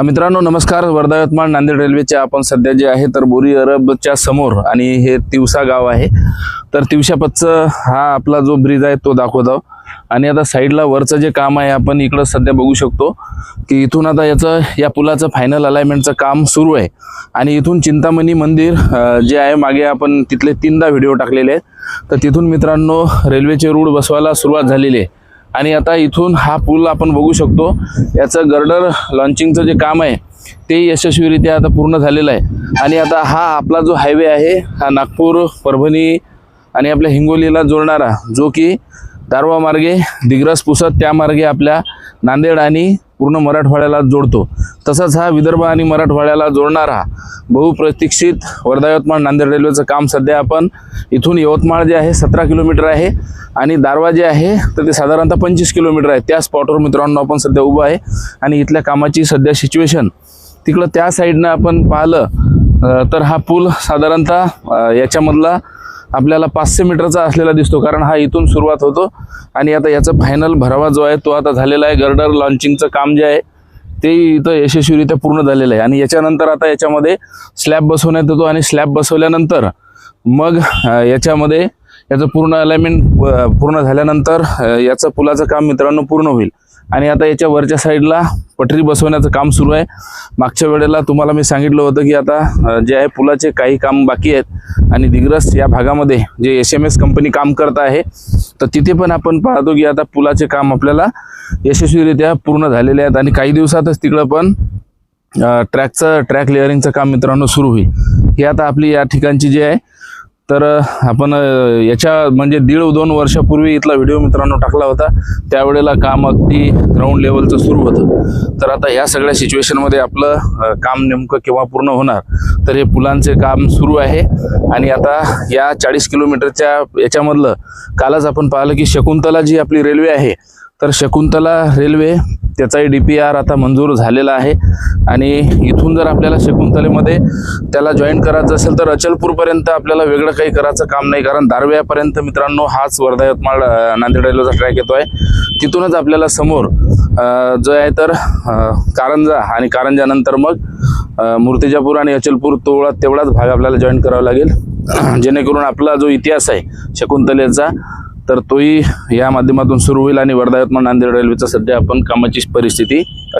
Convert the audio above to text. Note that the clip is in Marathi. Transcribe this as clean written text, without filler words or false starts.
मित्रांनो नमस्कार। वर्धा यवतमाळ नांदेड रेल्वेच्या आपण सध्या जे आहे तर बोरी अरबच्या समोर आणि हे तिवसा गाव आहे। तर तिवशापतचं हा आपला जो ब्रिज आहे तो दाखवतो आणि आता साईडला वरचं जे काम आहे आपण इकडं सध्या बघू शकतो की इथून आता या पुलाचं फायनल अलाइनमेंटचं काम सुरू आहे आणि इथून चिंतामणी मंदिर जे आहे मागे आपण तिथले 3दा व्हिडिओ टाकलेले आहेत। तर तिथून मित्रांनो रेल्वेचे रूळ बसवायला सुरुवात झालेली आहे आणि आता इथून हा पूल आपण बघू शकतो। याचं गर्डर लॉन्चिंगचं जे काम आहे ते यशस्वीरित्या आता पूर्ण झालेलं आहे आणि आता हा आपला जो हायवे आहे हा नागपूर परभणी आणि आपल्या हिंगोलीला जोडणारा जो की दारवा मार्गे दिग्रस पुसद त्या मार्गे आपल्या नांदेड आणि पूर्ण मराठवाड्याला जोडतो। तसंच हा विदर्भ आणि मराठवाड्याला जोडणारा बहुप्रतीक्षित वर्धा यवतमाळ नांदेड रेल्वेचं काम सध्या आपण इथून यवतमाळ जे आहे 17 किलोमीटर आहे आणि दारवा जे आहे तर ते साधारणतः 25 किलोमीटर आहे। त्या स्पॉटवर मित्रांनो आपण सध्या उभं आहे आणि इथल्या कामाची सध्या सिच्युएशन तिकडं त्या साईडनं आपण पाहिलं तर हा पूल साधारणतः याच्यामधला आपल्याला 500 मीटरचा असलेला दिसतो, कारण हा इथून सुरुवात होतो आणि आता याचा फायनल भरावा जो आहे तो आता झालेला आहे। गर्डर लॉन्चिंगचं काम जे आहे ते इथं यशस्वीरित्या पूर्ण झालेलं आहे आणि याच्यानंतर आता याच्यामध्ये स्लॅब बसवण्यात येतो आणि स्लॅब बसवल्यानंतर मग याच्यामध्ये याचं पूर्ण अलाइनमेंट पूर्ण झाल्यानंतर याचं पुलाचं काम मित्रांनो पूर्ण होईल आणि आता याच्या वरच्या साईडला पटरी बसवण्याचं काम सुरू आहे। मागच्या वेळेला तुम्हाला मी सांगितलं होतं की आता जे आहे पुलाचे काही काम बाकी आहेत आणि दिग्रस या भागामध्ये जे SMS कंपनी काम करत आहे तर तिथे पण आपण पाहतो की आता पुलाचे काम आपल्याला यशस्वीरित्या पूर्ण झालेले आहेत आणि काही दिवसातच तिकडं पण ट्रॅक लेअरिंगचं काम मित्रांनो सुरू होईल। हे आता आपली या ठिकाणची जे आहे तर आपण याच्या म्हणजे 1.5-2 वर्षापूर्वी इथला व्हिडिओ मित्रांनो टाकला होता, त्यावेळेला काम अगदी ग्राउंड लेवलचं सुरू होतं। तर आता या सगळ्या सिच्युएशनमध्ये आपलं काम नेमकं केव्हा पूर्ण होणार तर हे पुलांचे काम सुरू आहे आणि आता या 40 किलोमीटरच्या याच्यामधलं कालच आपण पाहिलं की शकुंतला जी आपली रेल्वे आहे तर शकुंतला रेल्वे त्याचाही DPR आता मंजूर झालेला आहे आणि इथून जर आपल्याला शकुंतलेमध्ये त्याला जॉईन करायचं असेल तर अचलपूरपर्यंत आपल्याला वेगळं काही करायचं काम नाही, कारण दारव्यापर्यंत मित्रांनो हाच वर्धा यवतमाळ नांदेड रेल्वेचा ट्रॅक येतो आहे। तिथूनच आपल्याला समोर जो आहे तर कारंजा आणि कारंजानंतर मग मूर्तिजापूर आणि अचलपूर तेवढाच भाग आपल्याला जॉईन करावा लागेल, जेणेकरून आपला जो इतिहास आहे शकुंतलेचा तर तोही या माध्यमातून सुरू होईल आणि वर्धा यवतमाळ नांदेड रेल्वेचा सध्या आपण कामाची परिस्थिती